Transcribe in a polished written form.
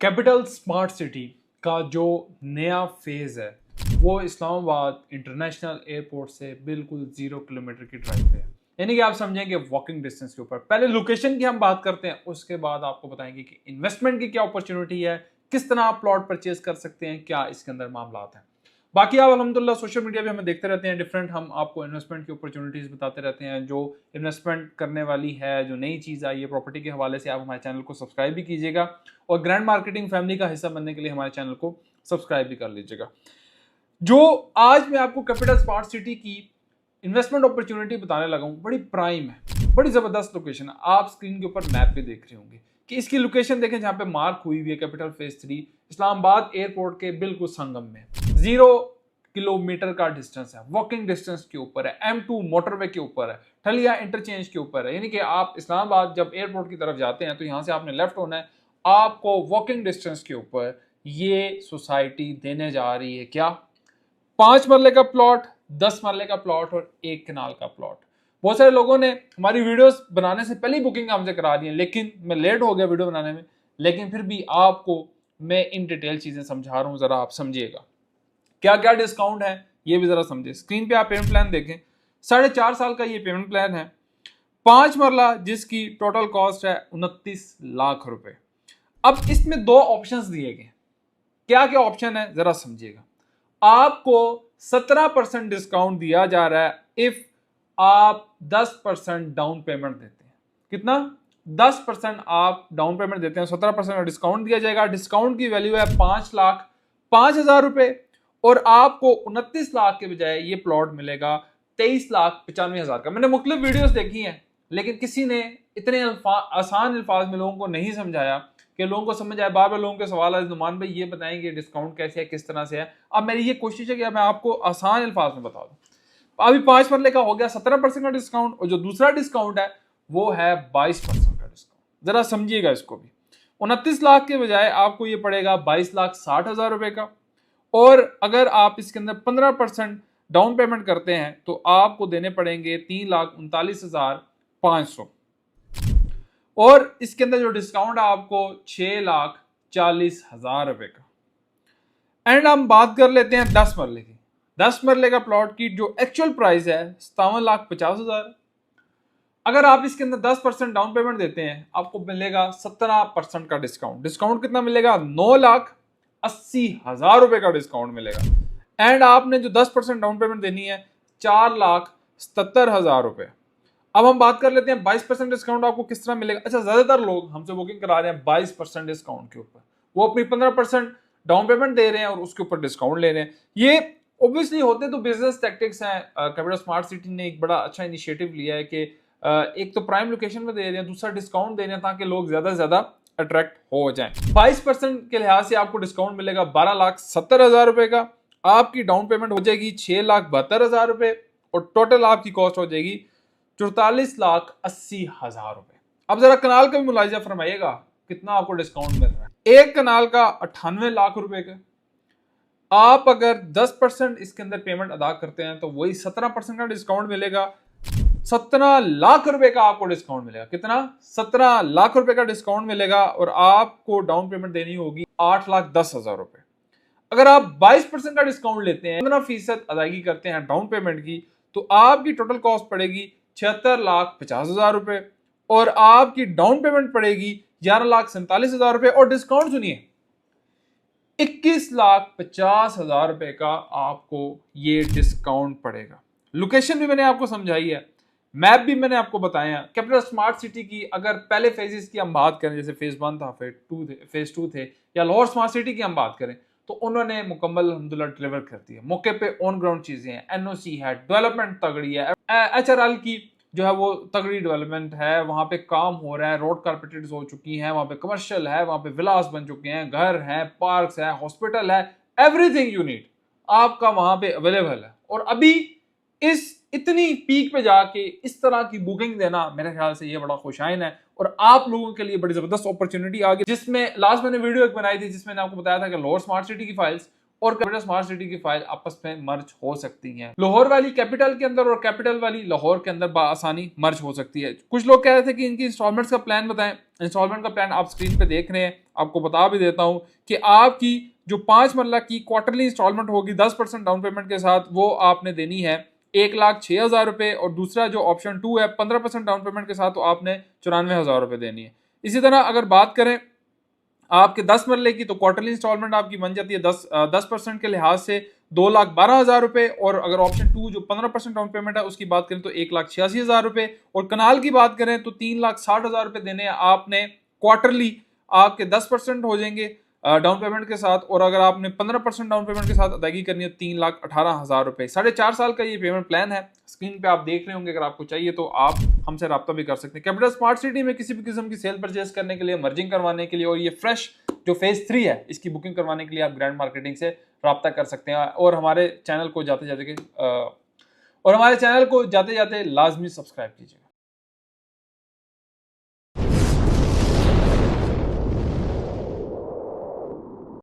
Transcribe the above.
Capital smart city का जो नया फेज है वो इस्लामाबाद इंटरनेशनल एयरपोर्ट से बिल्कुल 0 किलोमीटर की ड्राइव पे है। यानी कि आप समझेंगे वॉकिंग डिस्टेंस के ऊपर। पहले लोकेशन की हम बात करते हैं, उसके बाद आपको बताएंगे कि इन्वेस्टमेंट की क्या अपॉर्चुनिटी है, किस तरह आप प्लॉट परचेज कर सकते हैं, क्या इसके अंदर मामला हैं। बाकी आप अल्हम्दुलिल्लाह सोशल मीडिया पे हमें देखते रहते हैं डिफरेंट, हम आपको इन्वेस्टमेंट की अपॉर्चुनिटीज़ बताते रहते हैं जो इन्वेस्टमेंट करने वाली है, जो नई चीज़ आई है प्रॉपर्टी के हवाले से। आप हमारे चैनल को सब्सक्राइब भी कीजिएगा और ग्रैंड मार्केटिंग फैमिली का हिस्सा बनने के लिए हमारे चैनल को सब्सक्राइब भी कर लीजिएगा। जो आज मैं आपको कैपिटल स्मार्ट सिटी की इन्वेस्टमेंट अपॉर्चुनिटी बताने लगा हूँ, बड़ी प्राइम है, बड़ी ज़बरदस्त लोकेशन है। आप स्क्रीन के ऊपर मैप पे देख रहे होंगे कि इसकी लोकेशन देखें, जहाँ पे मार्क हुई हुई है कैपिटल फेज 3 इस्लामाबाद एयरपोर्ट के बिल्कुल संगम में। 0 किलोमीटर का डिस्टेंस है, वॉकिंग डिस्टेंस के ऊपर है, M2 मोटरवे के ऊपर है, ठलिया इंटरचेंज के ऊपर है। यानी कि आप इस्लामाबाद जब एयरपोर्ट की तरफ जाते हैं तो यहाँ से आपने लेफ्ट होना है, आपको वॉकिंग डिस्टेंस के ऊपर ये सोसाइटी देने जा रही है क्या, 5 मरले का प्लॉट, 10 मरले का प्लॉट और 1 कनाल का प्लॉट। बहुत सारे लोगों ने हमारी वीडियोस बनाने से पहले ही बुकिंग हमसे करा दी है, लेकिन मैं लेट हो गया वीडियो बनाने में। लेकिन फिर भी आपको मैं इन डिटेल चीजें समझा रहा हूं, जरा आप समझिएगा क्या क्या डिस्काउंट है, ये भी जरा समझिए। स्क्रीन पे आप पेमेंट प्लान देखें, 4.5 साल का ये पेमेंट प्लान है, 5 मरला जिसकी टोटल कॉस्ट है 29 लाख रुपए। अब इसमें 2 ऑप्शंस दिए गए, क्या क्या ऑप्शन है जरा समझिएगा। आपको 17% डिस्काउंट दिया जा रहा है इफ आप 10% डाउन पेमेंट देते हैं। कितना? 10% आप डाउन पेमेंट देते हैं, 17% का डिस्काउंट दिया जाएगा। डिस्काउंट की वैल्यू है 5,05,000 रुपए और आपको 29 लाख के बजाय ये प्लॉट मिलेगा 23,95,000 का। मैंने मुख्तलिफ वीडियोस देखी हैं, लेकिन किसी ने इतने आसान अल्फाज में लोगों को नहीं समझाया कि लोगों को समझ आए। बार बार लोगों के सवाल आए, नुमान भाई ये बताएंगे डिस्काउंट कैसे है, किस तरह से है। अब मेरी ये कोशिश है कि मैं आपको आसान अल्फाज में बता दूं। अभी 5 मरले का हो गया 17% का डिस्काउंट, और जो दूसरा डिस्काउंट है वो है 22% का डिस्काउंट। जरा समझिएगा इसको भी। 29 लाख के बजाय आपको ये पड़ेगा 22,60,000 रुपए का। और अगर आप इसके अंदर 15% डाउन पेमेंट करते हैं तो आपको देने पड़ेंगे 3,39,500। और इसके अंदर जो डिस्काउंट है आपको 6,40,000 रुपए का। एंड हम बात कर लेते हैं 10 मरले की। 10 मरले का प्लॉट की जो एक्चुअल प्राइस है 57,50,000। अगर आप इसके अंदर 10% डाउन पेमेंट देते हैं आपको मिलेगा 17% का डिस्काउंट। डिस्काउंट कितना मिलेगा? 9,80,000 रुपए का डिस्काउंट मिलेगा। एंड आपने जो 10% डाउन पेमेंट देनी है 4,77,000 रुपए। अब हम बात कर लेते हैं 22% डिस्काउंट आपको किस तरह मिलेगा। अच्छा, ज्यादातर लोग हमसे बुकिंग करा रहे हैं 22% डिस्काउंट के ऊपर, वो अपनी 15% डाउन पेमेंट दे रहे हैं और उसके ऊपर डिस्काउंट ले रहे हैं। ये ऑब्वियसली होते तो बिजनेस टैक्टिक्स हैं। कैपिटल स्मार्ट सिटी ने एक बड़ा अच्छा इनिशिएटिव लिया है कि एक तो प्राइम लोकेशन में दे रहे हैं, दूसरा डिस्काउंट दे रहे हैं ताकि लोग ज्यादा से ज्यादा अट्रैक्ट हो जाएं। 22% के लिहाज से आपको डिस्काउंट मिलेगा 12,70,000 रुपए का। आपकी डाउन पेमेंट हो जाएगी 6,72,000 रुपए और टोटल आपकी कॉस्ट हो जाएगी 44,80,000 रुपए। अब जरा कनाल का भी मुलाहिजा फरमाइएगा कितना आपको डिस्काउंट मिल रहा है। एक कनाल का 98 लाख रुपए का। आप अगर 10% इसके अंदर पेमेंट अदा करते हैं तो वही 17% का डिस्काउंट मिलेगा। 17 लाख रुपए का आपको डिस्काउंट मिलेगा। कितना? 17 लाख रुपए का डिस्काउंट मिलेगा और आपको डाउन पेमेंट देनी होगी 8,10,000 रुपए। अगर आप 22% का डिस्काउंट लेते हैं, 15% अदायगी करते हैं डाउन पेमेंट की, तो आपकी टोटल कॉस्ट पड़ेगी 76,50,000 रुपए और आपकी डाउन पेमेंट पड़ेगी 11,47,000 रुपए और डिस्काउंट सुनिए 21,50,000 रुपए का आपको ये डिस्काउंट पड़ेगा। लोकेशन भी मैंने आपको समझाई है, मैप भी मैंने आपको बताया। कैपिटल स्मार्ट सिटी की अगर पहले फेजेस की हम बात करें, जैसे फेज 1 था, फेज 2 थे, या लाहौर स्मार्ट सिटी की हम बात करें, तो उन्होंने मुकम्मल अल्हम्दुलिल्लाह डिलीवर कर दिया। मौके पे ऑन ग्राउंड चीजें हैं, एनओसी है, डेवलपमेंट तगड़ी है, एचआरएल की जो है वो तगड़ी डेवलपमेंट है, वहां पे काम हो रहा है, रोड कारपेटेड हो चुकी हैं, वहां पे कमर्शियल है, वहां पे विलास बन चुके हैं, घर है, पार्क्स है, हॉस्पिटल है, एवरीथिंग यू नीड आपका वहां पे अवेलेबल है। और अभी इस इतनी पीक पे जाके इस तरह की बुकिंग देना मेरे ख्याल से ये बड़ा खुशाइन है और आप लोगों के लिए बड़ी जबरदस्त अपॉर्चुनिटी आ गई। जिसमें लास्ट मैंने वीडियो एक बनाई थी जिसमें मैंने आपको बताया था कि लाहौर स्मार्ट सिटी की फाइल्स और कैपिटल स्मार्ट सिटी की फाइल आपस में मर्ज हो सकती हैं। लाहौर वाली कैपिटल के अंदर और कैपिटल वाली लाहौर के अंदर आसानी मर्ज हो सकती है। कुछ लोग कह रहे थे कि इनकी इंस्टॉलमेंट्स का प्लान बताएं। इंस्टॉलमेंट का प्लान आप स्क्रीन पे देख रहे हैं, आपको बता भी देता हूं कि आपकी जो 5 मरला की क्वार्टरली इंस्टॉलमेंट होगी 10% डाउन पेमेंट के साथ, वो आपने देनी है 1,06,000 रुपये, और दूसरा जो ऑप्शन 2 है 15% डाउन पेमेंट के साथ, तो आपने 94,000 रुपये देनी है। इसी तरह अगर बात करें आपके 10 मरले की, तो क्वार्टरली इंस्टॉलमेंट आपकी बन जाती है 10% के लिहाज से 2,12,000 रुपये, और अगर ऑप्शन 2 जो 15% डाउन पेमेंट है उसकी बात करें तो 1,86,000 रुपये, और कनाल की बात करें तो 3,60,000 रुपये देने हैं आपने क्वार्टरली। आपके 10% हो जाएंगे डाउन पेमेंट के साथ, और अगर आपने 15% डाउन पेमेंट के साथ अदायगी करनी है 3,18,000 रुपये। 4.5 साल का ये पेमेंट प्लान है, स्क्रीन पे आप देख रहे होंगे। अगर आपको चाहिए तो आप हमसे रब्ता भी कर सकते हैं। कैपिटल स्मार्ट सिटी में किसी भी किस्म की सेल परचेज करने के लिए, मर्जिंग करवाने के लिए, और ये फ्रेश जो फेज 3 है इसकी बुकिंग करवाने के लिए आप ग्रैंड मार्केटिंग से रब्ता कर सकते हैं। और हमारे चैनल को जाते जाते लाजमी सब्सक्राइब कीजिए।